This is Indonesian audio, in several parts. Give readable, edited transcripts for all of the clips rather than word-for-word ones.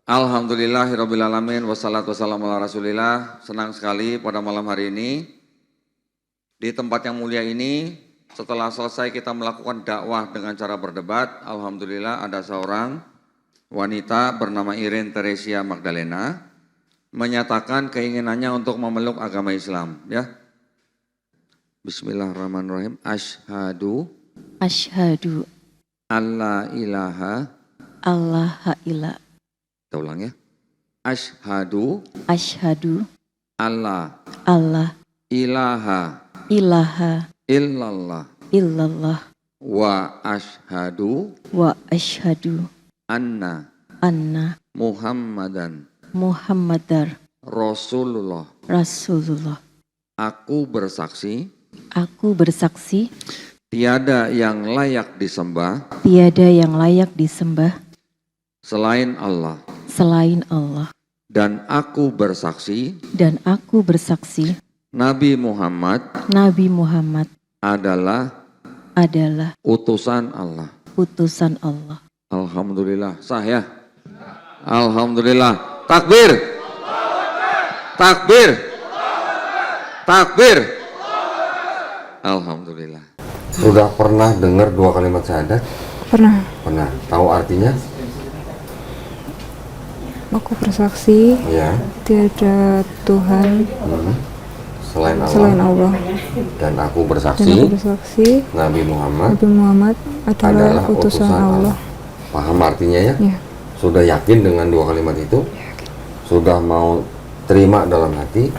Alhamdulillahirrabbilalamin, wassalatu wassalamu ala rasulillah. Senang sekali pada malam hari ini, di tempat yang mulia ini, setelah selesai kita melakukan dakwah dengan cara berdebat, alhamdulillah ada seorang wanita bernama Irene Teresia Magdalena, menyatakan keinginannya untuk memeluk agama Islam. Ya, Bismillahirrahmanirrahim. Asyhadu alla ilaha kita ulang ya. Asyhadu alla ilaha illallah wa asyhadu anna Muhammadan Rasulullah. Aku bersaksi tiada yang layak disembah selain Allah. Dan aku bersaksi Nabi Muhammad adalah utusan Allah. Alhamdulillah, sah ya. Alhamdulillah. Takbir. Takbir. Takbir. Alhamdulillah. Sudah pernah dengar dua kalimat syahadat? Pernah. Tahu artinya? Aku bersaksi tiada Tuhan selain Allah. Dan aku bersaksi Nabi Muhammad adalah utusan Allah. Paham artinya ya? Ya. Sudah yakin dengan dua kalimat itu? Yakin. Sudah mau terima dalam hati?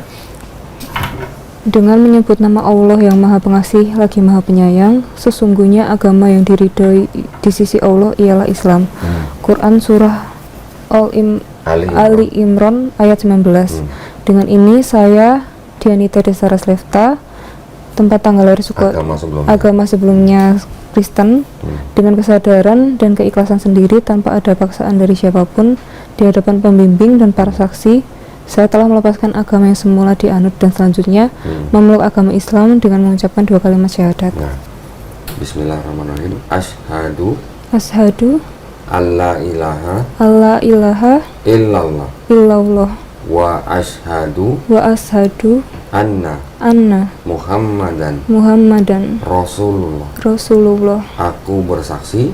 Dengan menyebut nama Allah yang Maha Pengasih lagi Maha Penyayang, sesungguhnya agama yang diridhoi di sisi Allah ialah Islam. Quran surah Ali Imran ayat 19. Dengan ini saya Dianita Desara Slefta, tempat tanggal lahir suku agama sebelumnya Kristen, dengan kesadaran dan keikhlasan sendiri tanpa ada paksaan dari siapapun di hadapan pembimbing dan para saksi, saya telah melepaskan agama yang semula dianut dan selanjutnya memeluk agama Islam dengan mengucapkan dua kalimat syahadat. Bismillahirrahmanirrahim. Asyhadu alla ilaha illallah wa asyhadu anna Muhammadan Rasulullah. Aku bersaksi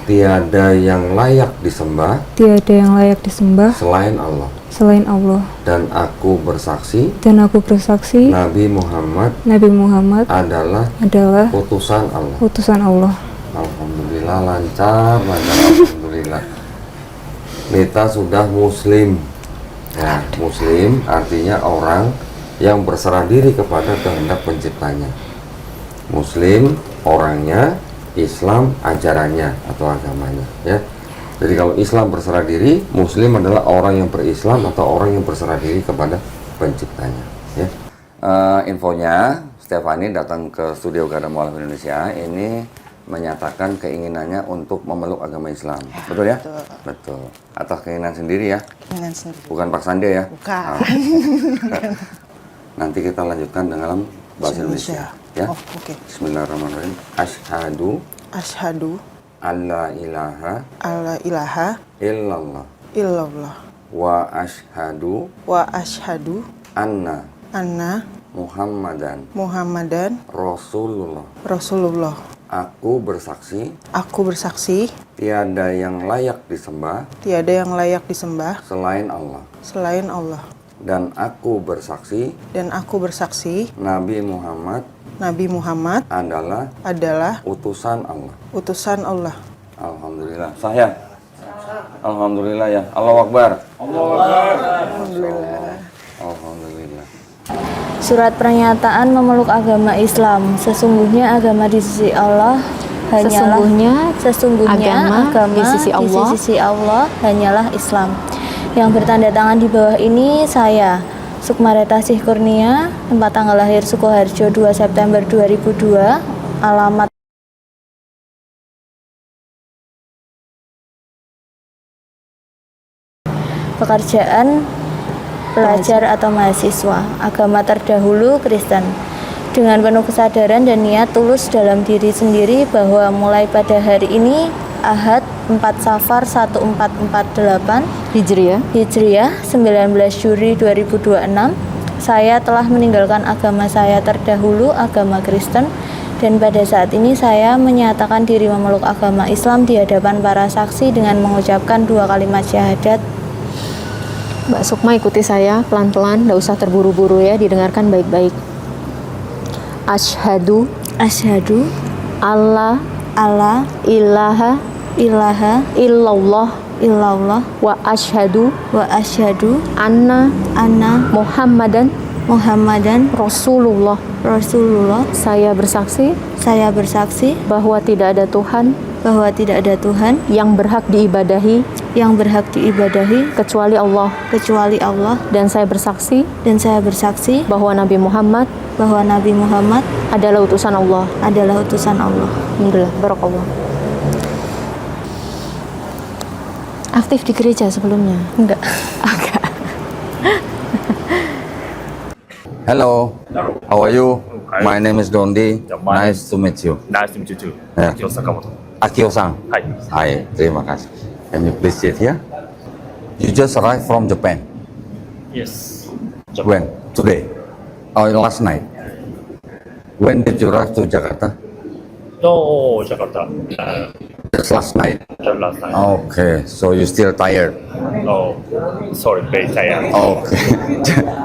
tiada yang layak disembah selain Allah. Dan aku bersaksi Nabi Muhammad adalah utusan Allah. Alhamdulillah, lancar. Alhamdulillah. Kita sudah muslim. Ya, muslim artinya orang yang berserah diri kepada kehendak penciptanya. Muslim orangnya, Islam ajarannya atau agamanya, ya. Jadi kalau Islam berserah diri, muslim adalah orang yang berislam atau orang yang berserah diri kepada penciptanya, ya. Infonya, Stefani datang ke studio Garda Mualaf Indonesia ini menyatakan keinginannya untuk memeluk agama Islam. Ya, betul ya? Betul. Atas keinginan sendiri ya? Keinginan sendiri. Bukan paksaan dia ya? Bukan. Nanti kita lanjutkan dalam bahasa Indonesia. Ya? Oke. Bismillahirrahmanirrahim. Asyhadu alla ilaha illallah wa asyhadu anna Muhammadan Rasulullah. Aku bersaksi tiada yang layak disembah selain Allah. Dan aku bersaksi Nabi Muhammad adalah utusan Allah. Alhamdulillah. Sah ya? Alhamdulillah ya. Allahu Akbar. Alhamdulillah. Surat pernyataan memeluk agama Islam. Sesungguhnya agama di sisi Allah hanyalah agama di sisi Allah hanyalah Islam. Yang bertanda tangan di bawah ini saya, Sukmareta Sih Kurnia, tempat tanggal lahir Sukoharjo 2 September 2002, alamat pekerjaan pelajar atau mahasiswa, agama terdahulu Kristen. Dengan penuh kesadaran dan niat tulus dalam diri sendiri bahwa mulai pada hari ini Ahad 4 Safar 1448 Hijriah 19 Juli 2026. Saya telah meninggalkan agama saya terdahulu, agama Kristen, dan pada saat ini saya menyatakan diri memeluk agama Islam di hadapan para saksi dengan mengucapkan 2 kalimat syahadat. Mbak Sukma ikuti saya pelan-pelan, nggak usah terburu-buru ya, didengarkan baik-baik. Asyhadu Allah ilaha illallah wa asyhadu anna Muhammadan Rasulullah. Saya bersaksi bahwa tidak ada Tuhan yang berhak diibadahi kecuali Allah. Dan saya bersaksi bahwa Nabi Muhammad adalah utusan Allah. Alhamdulillah, barakallah. Aktif di gereja sebelumnya? Enggak. Hello, how are you? My name is Dondi. Nice to meet you. Nice to meet you too. Yeah. Akio Sakamoto. Akio-san. Hai. Hai, terima kasih. Can you please sit here? You just arrived from Japan. Yes. When? Today? Or last night? When did you arrive to Jakarta? No, Jakarta. Just last night. Last time. Okay, so you still tired? Oh, sorry, very tired. Okay.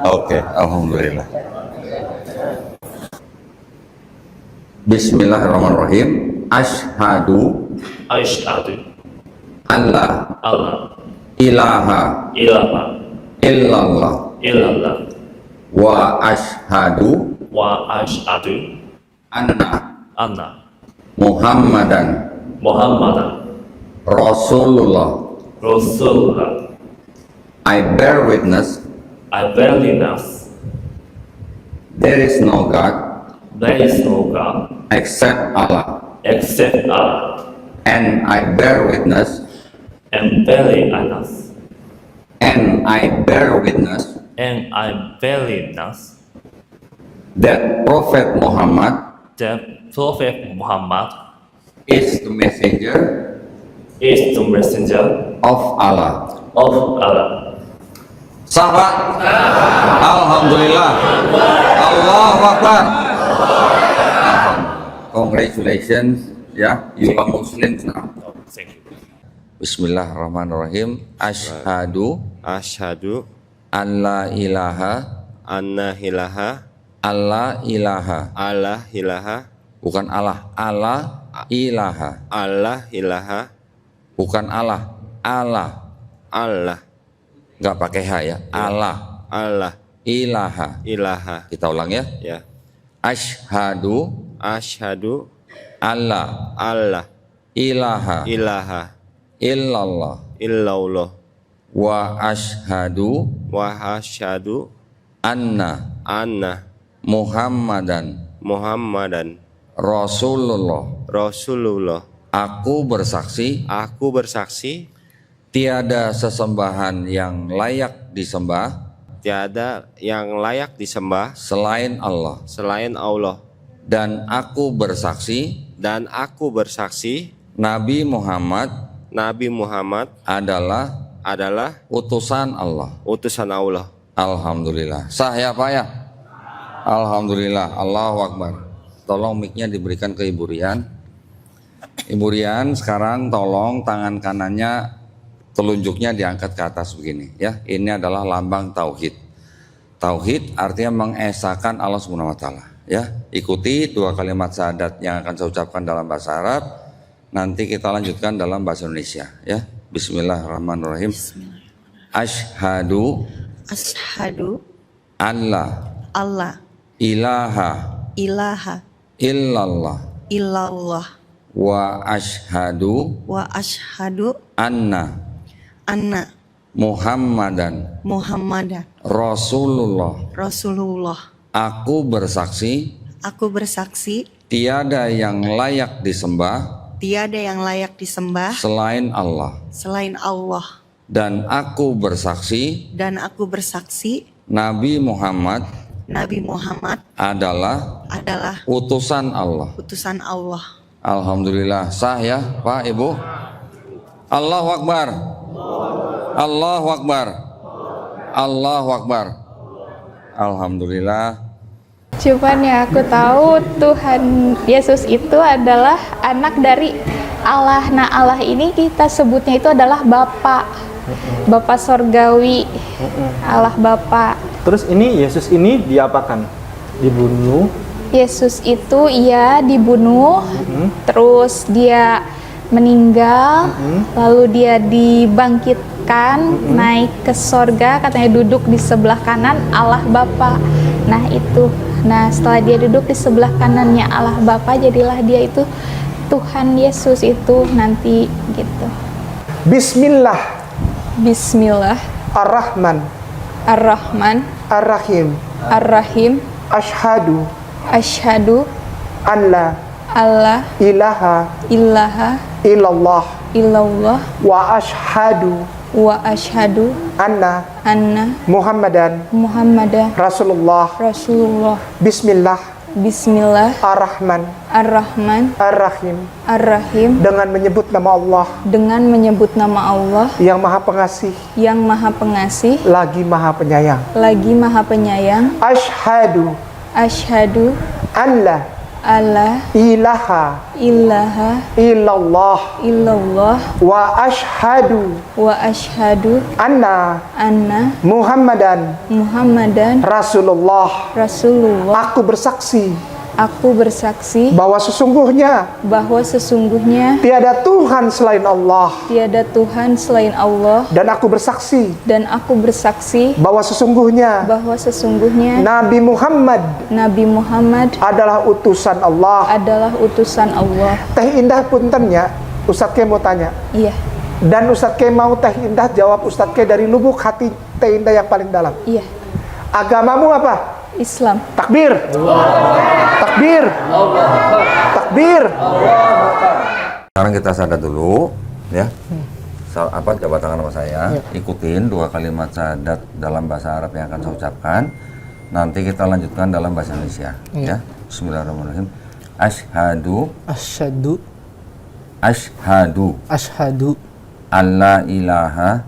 Okay, alhamdulillah. Bismillahirrahmanirrahim. Ashhadu Aishadu. alla Allah. ilaha Ilaha. illallah Illallah. wa ashhadu Wa ashadu. anna Anna. Muhammadan Muhammadan. Rasulullah. Rasulullah. I bear witness I bear witness. there is no God There is no God except Allah, except Allah. and I bear witness And bear witness. and I bear witness And I bear witness that Prophet Muhammad that Prophet Muhammad is the messenger is the messenger of Allah. of Allah. Sahabat, alhamdulillah, Allahu Akbar. Congratulations, ya, you are Muslims now. Oh, thank you. Bismillahirrahmanirrahim. Ashhadu Asyhadu an la ilaha anna ilaha alla ilaha, Allah ilaha bukan Allah, Allah ilaha, Allah ilaha bukan Allah, Allah, Allah nggak pakai H ya, Allah Allah ilaha. ilaha. Kita ulang ya. Ya. Ashhadu Asyhadu alla Allah ilaha ilaha illallah illallah wa ashhadu wa asyhadu anna anna Muhammadan Muhammadan Rasulullah. Rasulullah. Aku bersaksi Aku bersaksi tiada sesembahan yang layak disembah tiada yang layak disembah selain Allah, selain Allah, dan aku bersaksi Nabi Muhammad adalah utusan Allah. utusan Allah. Alhamdulillah. Sah ya Pak ya? Alhamdulillah. Allahu Akbar. Tolong mic-nya diberikan ke Ibu Rian. Ibu Rian sekarang tolong tangan kanannya, telunjuknya diangkat ke atas begini ya. Ini adalah lambang tauhid. Tauhid artinya mengesahkan Allah Subhanahu wa taala ya. Ikuti 2 kalimat syahadat yang akan saya ucapkan dalam bahasa Arab. Nanti kita lanjutkan dalam bahasa Indonesia ya. Bismillahirrahmanirrahim. Asyhadu alla ilaha illallah wa asyhadu anna Muhammadan Rasulullah. Aku bersaksi tiada yang layak disembah selain Allah, dan aku bersaksi Nabi Muhammad adalah utusan Allah. Alhamdulillah sah ya Pak Ibu. Allahu Akbar. Allahu Akbar. Allahu Akbar. Alhamdulillah. Cuman ya aku tahu Tuhan Yesus itu adalah anak dari Allah. Nah Allah ini kita sebutnya itu adalah Bapa, Bapa Sorgawi, Allah Bapa. Terus ini Yesus ini diapakan? Dibunuh? Yesus itu ia dibunuh, terus dia meninggal, lalu dia dibangkitkan, naik ke sorga, katanya duduk di sebelah kanan Allah Bapa. Nah itu, nah setelah dia duduk di sebelah kanannya Allah Bapa, jadilah dia itu Tuhan Yesus itu nanti gitu. Bismillah. Bismillah. Ar-Rahman. Ar-Rahman. Ar-Rahim. Ar-Rahim. Ashhadu. Asyhadu Alla ilaha illallah illallah wa ashhadu anna Muhammadan Rasulullah. Bismillah. Ar-Rahman. Ar-Rahim. Dengan menyebut nama Allah yang Maha Pengasih lagi Maha Penyayang. Asyhadu alla ilaha illallah wa ashhadu anna Muhammadan Rasulullah. Aku bersaksi bahwa sesungguhnya tiada Tuhan selain Allah. Dan aku bersaksi bahwa sesungguhnya Nabi Muhammad adalah utusan Allah. Teh Indah puntennya, Ustadz Ke mau tanya. Iya. Dan Ustadz Ke mau Teh Indah jawab Ustadz Ke dari lubuk hati Teh Indah yang paling dalam. Iya. Agamamu apa? Islam. Takbir. Takbir. Takbir. Sekarang kita sadar dulu ya. Apa jabat tangan sama saya, ikutin 2 kalimat syahadat dalam bahasa Arab yang akan saya ucapkan. Nanti kita lanjutkan dalam bahasa Indonesia ya. Bismillahirrahmanirrahim. Asyhadu alla ilaha.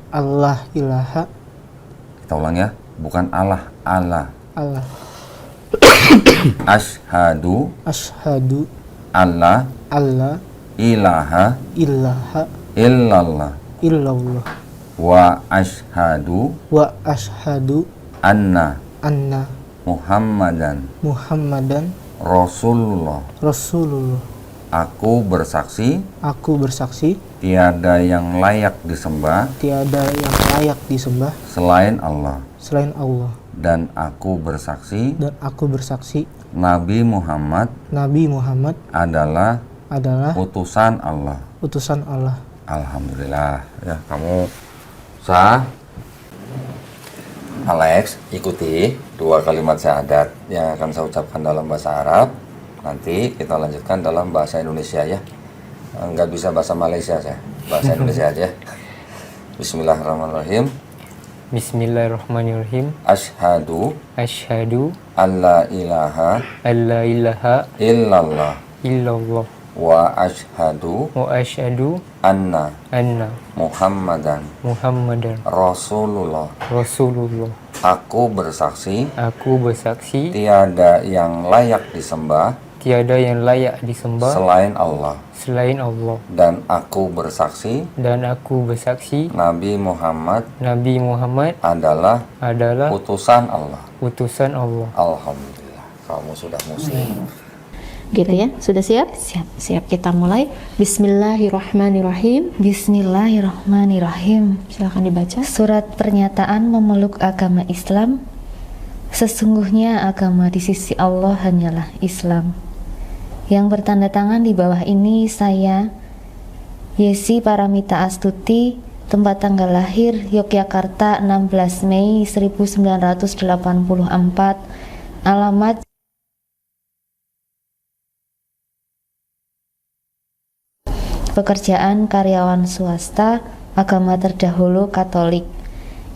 Kita ulang ya, bukan Allah. Asyhadu alla ilaha illallah wa ashhadu anna Muhammadan Rasulullah. Aku bersaksi tiada yang layak disembah selain Allah. Dan aku bersaksi Nabi Muhammad adalah utusan Allah. Alhamdulillah ya, kamu sah. Alex, ikuti 2 kalimat syahadat yang akan saya ucapkan dalam bahasa Arab. Nanti kita lanjutkan dalam bahasa Indonesia ya. Nggak bisa bahasa Malaysia saya, bahasa Indonesia aja. Bismillahirrahmanirrahim. Asyhadu alla ilaha illallah wa ashhadu anna Muhammadan Rasulullah. Aku bersaksi tiada yang layak disembah selain Allah. Dan aku bersaksi Nabi Muhammad adalah utusan Allah. Alhamdulillah, kamu sudah muslim. Gitu ya, sudah siap? Siap kita mulai. Bismillahirrahmanirrahim. Silakan dibaca. Surat pernyataan memeluk agama Islam. Sesungguhnya agama di sisi Allah hanyalah Islam. Yang bertanda tangan di bawah ini saya, Yesi Paramita Astuti, tempat tanggal lahir Yogyakarta 16 Mei 1984, alamat pekerjaan karyawan swasta, agama terdahulu Katolik.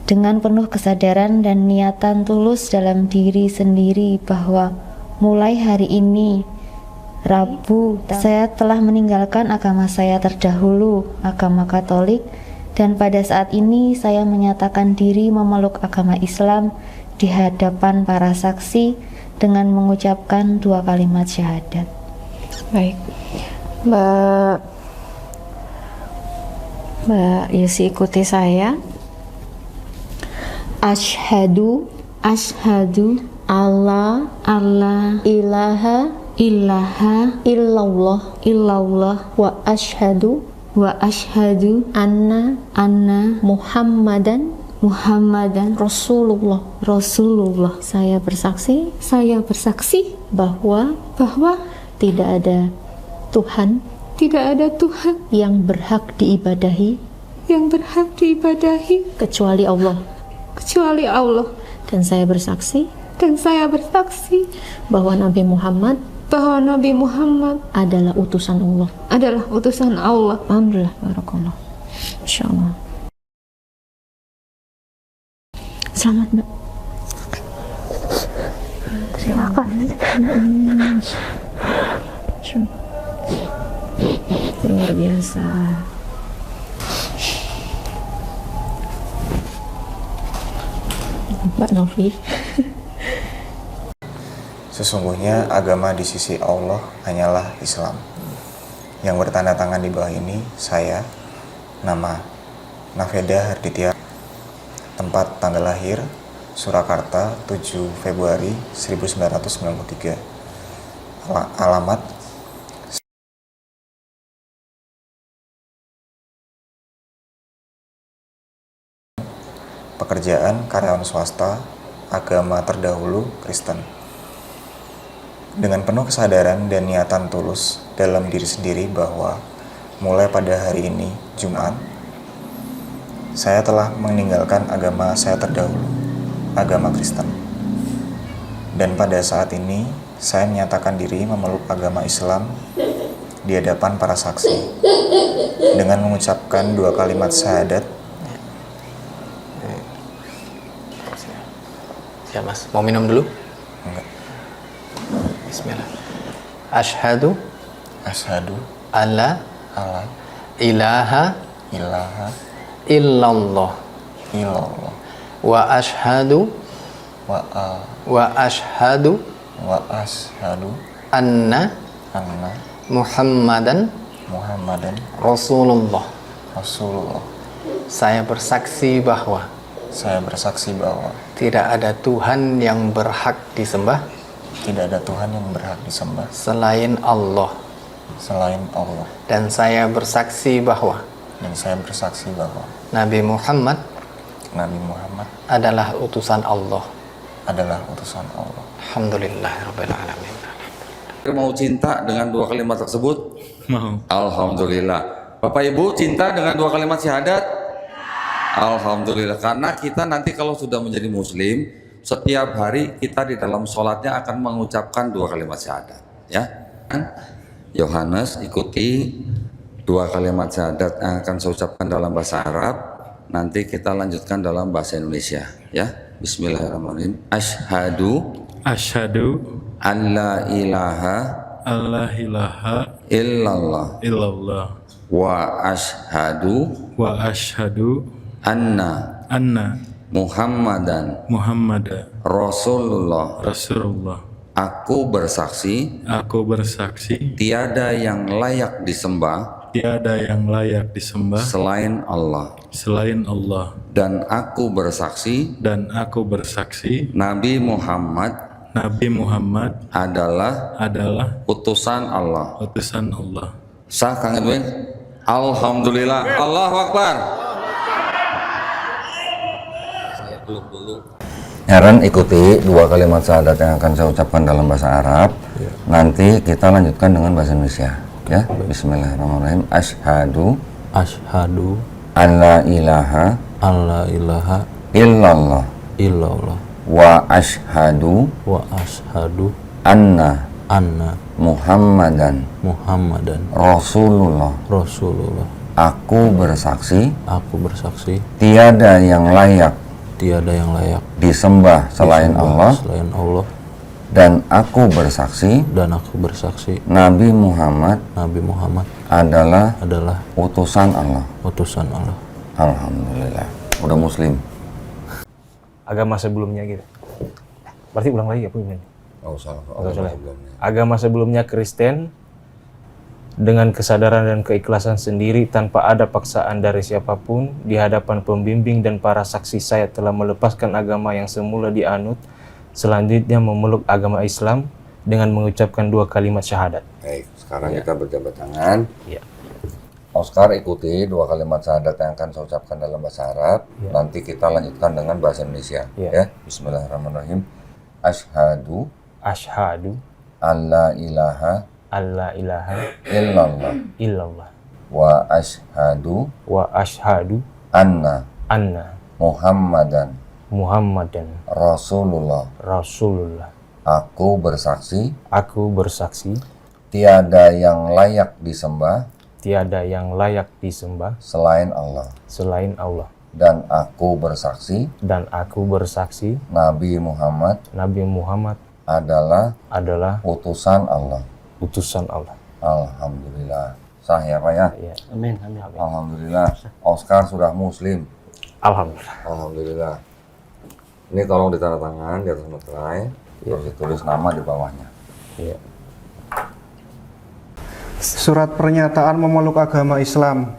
Dengan penuh kesadaran dan niatan tulus dalam diri sendiri bahwa mulai hari ini Rabu, saya telah meninggalkan agama saya terdahulu, agama Katolik, dan pada saat ini saya menyatakan diri memeluk agama Islam di hadapan para saksi dengan mengucapkan 2 kalimat syahadat. Baik, Mbak Yusi ikuti saya. Asyhadu alla ilaha illallah wa asyhadu anna Muhammadan Rasulullah. Saya bersaksi bahwa tidak ada Tuhan yang berhak diibadahi kecuali Allah. Dan saya bersaksi bahwa Nabi Muhammad adalah utusan Allah. Alhamdulillah, barakallah. Insyaallah. Selamat, Mbak. Silakan. Luar biasa. Mbak Novi. Sesungguhnya agama di sisi Allah hanyalah Islam. Yang bertanda tangan di bawah ini saya, nama Naveda Harditya, tempat tanggal lahir Surakarta 7 Februari 1993, alamat pekerjaan karyawan swasta, agama terdahulu Kristen. Dengan penuh kesadaran dan niatan tulus dalam diri sendiri bahwa mulai pada hari ini, Jumat, saya telah meninggalkan agama saya terdahulu, agama Kristen. Dan pada saat ini, saya menyatakan diri memeluk agama Islam di hadapan para saksi dengan mengucapkan 2 kalimat syahadat. Ya Mas, mau minum dulu? Enggak. Bismillah. Asyhadu alla ilaha illallah wa asyhadu anna Muhammadan Rasulullah. Saya bersaksi bahwa tidak ada Tuhan yang berhak disembah selain Allah. Dan saya bersaksi bahwa Nabi Muhammad adalah utusan Allah. Alhamdulillahirabbil alamin. Mau cinta dengan 2 kalimat tersebut? Mau. Alhamdulillah. Bapak Ibu cinta dengan 2 kalimat syahadat? Alhamdulillah. Karena kita nanti kalau sudah menjadi muslim, setiap hari kita di dalam sholatnya akan mengucapkan 2 kalimat syahadat, ya. Yohanes ikuti 2 kalimat syahadat yang akan saya ucapkan dalam bahasa Arab. Nanti kita lanjutkan dalam bahasa Indonesia, ya. Bismillahirrahmanirrahim. Asyhadu alla ilaha illallah wa asyhadu anna Muhammadan Rasulullah. Aku bersaksi tiada yang layak disembah selain Allah. Dan aku bersaksi Nabi Muhammad adalah utusan Allah. Sah Kang Edwin? Alhamdulillah. Allahu Akbar. Heran ikuti 2 kalimat syahadat yang akan saya ucapkan dalam bahasa Arab. Nanti kita lanjutkan dengan bahasa Indonesia, ya. Bismillahirrahmanirrahim. Asyhadu alla ilaha illallah wa asyhadu anna Muhammadan Rasulullah. Aku bersaksi tiada yang layak disembah selain Allah Dan aku bersaksi Nabi Muhammad adalah utusan Allah. Alhamdulillah, udah muslim. Agama sebelumnya gitu. Berarti ulang lagi ya, Bu? Oh, salah. Agama sebelumnya Kristen, dengan kesadaran dan keikhlasan sendiri tanpa ada paksaan dari siapapun, di hadapan pembimbing dan para saksi saya telah melepaskan agama yang semula dianut, selanjutnya memeluk agama Islam dengan mengucapkan 2 kalimat syahadat. Baik, sekarang kita berjabat tangan. Oscar ikuti 2 kalimat syahadat yang akan saya ucapkan dalam bahasa Arab. Nanti kita lanjutkan dengan bahasa Indonesia. Ya. Bismillahirrahmanirrahim. Asyhadu alla ilaha illallah wa asyhadu anna Muhammadan Rasulullah. Aku bersaksi tiada yang layak disembah selain Allah. Dan aku bersaksi Nabi Muhammad adalah utusan Allah. Alhamdulillah. Sah ya Pak ya? Amin. Alhamdulillah. Oscar sudah muslim. Alhamdulillah. Ini tolong ditanda tangan di atas materai, terus ditulis nama di bawahnya. Surat pernyataan memeluk agama Islam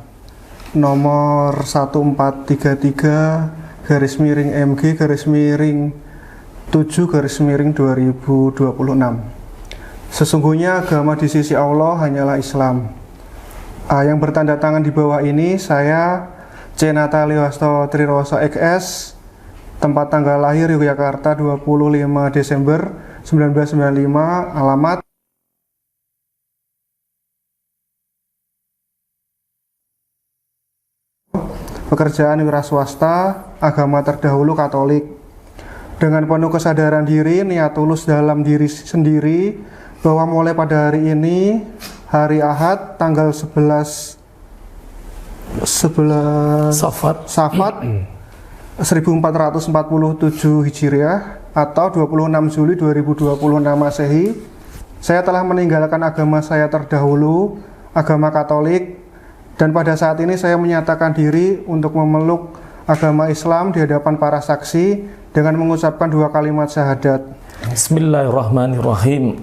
nomor 14-MG/7/2026. Sesungguhnya agama di sisi Allah hanyalah Islam. Yang bertanda tangan di bawah ini saya C. Natalio Hasto Triroso XS, tempat tanggal lahir Yogyakarta 25 Desember 1995, alamat pekerjaan wira swasta, agama terdahulu Katolik. Dengan penuh kesadaran diri, niat tulus dalam diri sendiri bahwa mulai pada hari ini, hari Ahad, tanggal 11 Safat 1447 Hijriah atau 26 Juli 2026 Masehi, saya telah meninggalkan agama saya terdahulu, agama Katolik, dan pada saat ini saya menyatakan diri untuk memeluk agama Islam di hadapan para saksi dengan mengucapkan 2 kalimat syahadat. Bismillahirrahmanirrahim.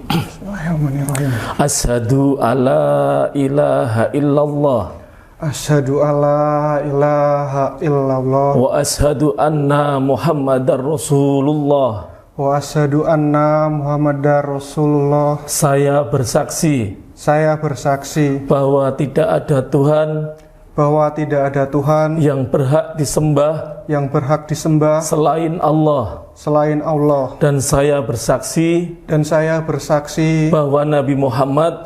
Asyhadu alla ilaha illallah. Asyhadu alla ilaha illallah. Wa asyhadu anna Muhammadar Rasulullah. Wa asyhadu anna Muhammadar Rasulullah. Saya bersaksi bahwa tidak ada Tuhan yang berhak disembah selain Allah. Dan saya bersaksi bahwa Nabi Muhammad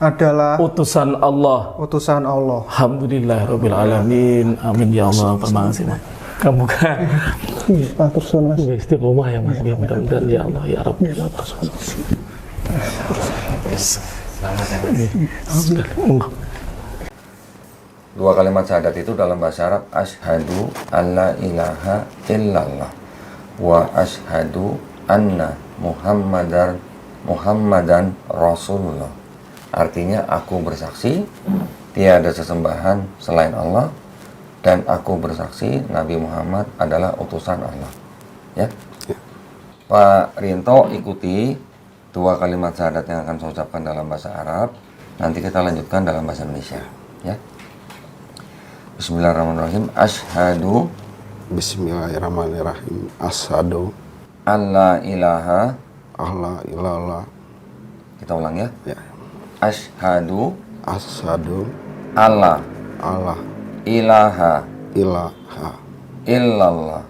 adalah utusan Allah. Alhamdulillahirabbil alamin. Amin ya Allah. Kamu kan istiqomah ya Mas, mudah-mudahan ya Allah ya Rabb ya Rabb. Dua kalimat syahadat itu dalam bahasa Arab asyhadu alla ilaha illallah wa asyhadu anna Muhammadan Rasulullah. Artinya aku bersaksi tiada sesembahan selain Allah, dan aku bersaksi Nabi Muhammad adalah utusan Allah. Ya. Pak Rinto ikuti 2 kalimat syahadat yang akan saya ucapkan dalam bahasa Arab. Nanti kita lanjutkan dalam bahasa Indonesia. Ya. Bismillahirrahmanirrahim. Asyhadu alla ilaha. Kita ulang ya. Asyhadu alla ilaha illallah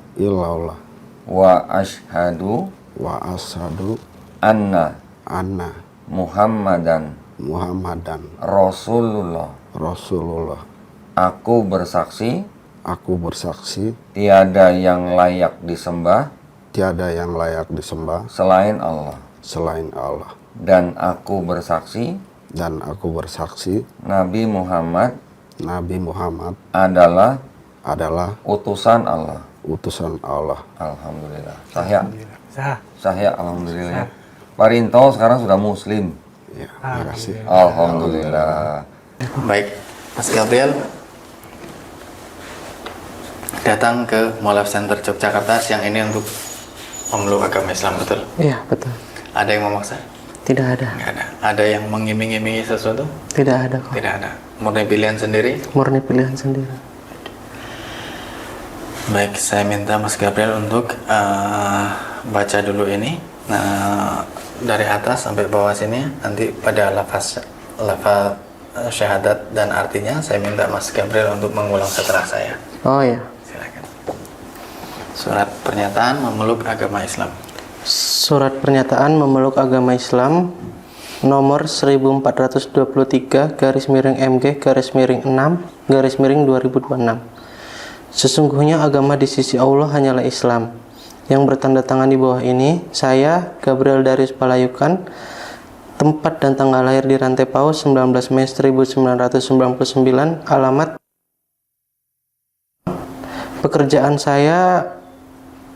wa asyhadu anna Muhammadan Rasulullah. Aku bersaksi tiada yang layak disembah selain Allah. Dan aku bersaksi Nabi Muhammad adalah utusan Allah. utusan Allah. Alhamdulillah. Sah ya? Sah. Sah ya, alhamdulillah. Pak Rinto sekarang sudah muslim. Ya, terima kasih. Alhamdulillah. Baik, Mas Gabriel datang ke Molaf Center Yogyakarta siang ini untuk memeluk agama Islam, betul? Iya, betul. Ada yang memaksa? Tidak ada. Nggak ada. Ada yang mengiming-imingi sesuatu? Tidak ada kok. Tidak ada. Murni pilihan sendiri? Murni pilihan sendiri. Baik, saya minta Mas Gabriel untuk baca dulu ini. Nah, dari atas sampai bawah sini, nanti pada lafaz syahadat dan artinya, saya minta Mas Gabriel untuk mengulang setelah saya. Oh ya. Silakan. Surat pernyataan memeluk agama Islam. Surat pernyataan memeluk agama Islam nomor 1423 /MG/6/2026. Sesungguhnya agama di sisi Allah hanyalah Islam. Yang bertanda tangan di bawah ini, saya, Gabriel Darius Palayukan, tempat dan tanggal lahir di Rantai Paus 19 Mei 1999, alamat pekerjaan saya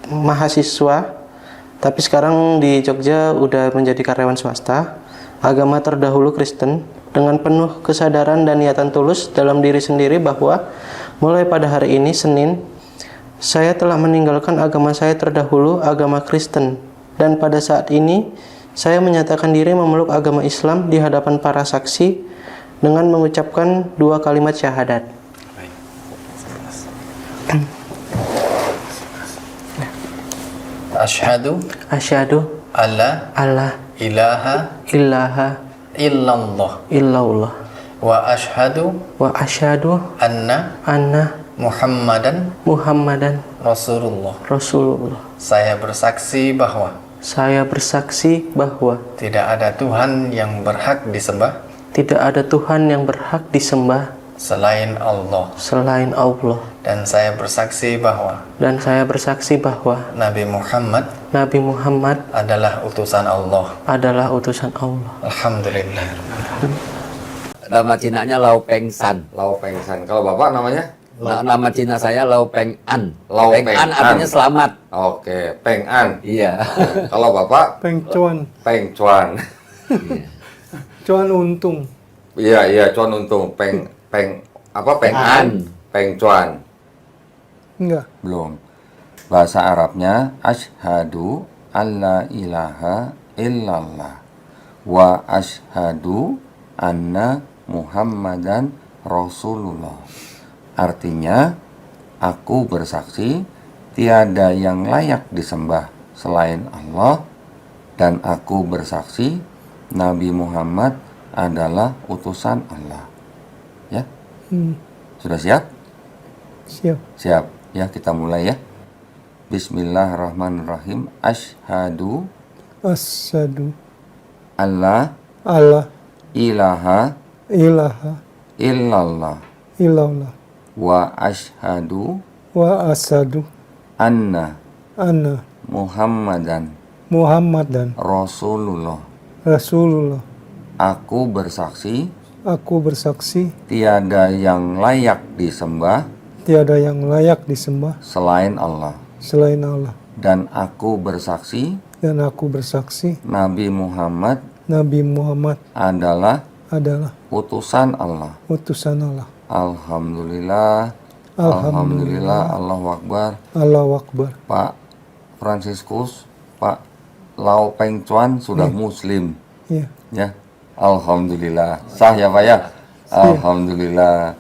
mahasiswa, tapi sekarang di Jogja udah menjadi karyawan swasta. Agama terdahulu Kristen, dengan penuh kesadaran dan niatan tulus dalam diri sendiri bahwa mulai pada hari ini, Senin, saya telah meninggalkan agama saya terdahulu, agama Kristen, dan pada saat ini saya menyatakan diri memeluk agama Islam di hadapan para saksi dengan mengucapkan 2 kalimat syahadat. Asyhadu alla ilaha illallah wa asyhadu anna Muhammadan Rasulullah. Saya bersaksi bahwa tidak ada Tuhan yang berhak disembah selain Allah. Dan saya bersaksi bahwa Nabi Muhammad adalah utusan Allah. Alhamdulillah. Nama Cinanya Lau Peng San. Kalau Bapak namanya? Nama Cina saya Lau Peng An. Peng An artinya selamat. Oke, Peng An. Iya. Kalau Bapak? Peng Cuan. Cuan Untung. Iya, Cuan Untung. Peng An. Peng Cuan. Enggak. Belum. Bahasa Arabnya asyhadu alla ilaha illallah wa asyhadu anna Muhammadan Rasulullah. Artinya, aku bersaksi tiada yang layak disembah selain Allah, dan aku bersaksi Nabi Muhammad adalah utusan Allah. Ya? Sudah siap? Siap. Ya, kita mulai ya. Bismillahirrahmanirrahim. Asyhadu alla ilaha illallah wa asyhadu anna Muhammadan Rasulullah. Aku bersaksi tiada yang layak disembah selain Allah. Dan aku bersaksi Nabi Muhammad adalah utusan Allah. Alhamdulillah. Allahu Akbar. Pak Fransiskus, Pak Lau Peng Cuan sudah muslim. Iya. Ya. Alhamdulillah. Sah ya Pak ya? Alhamdulillah.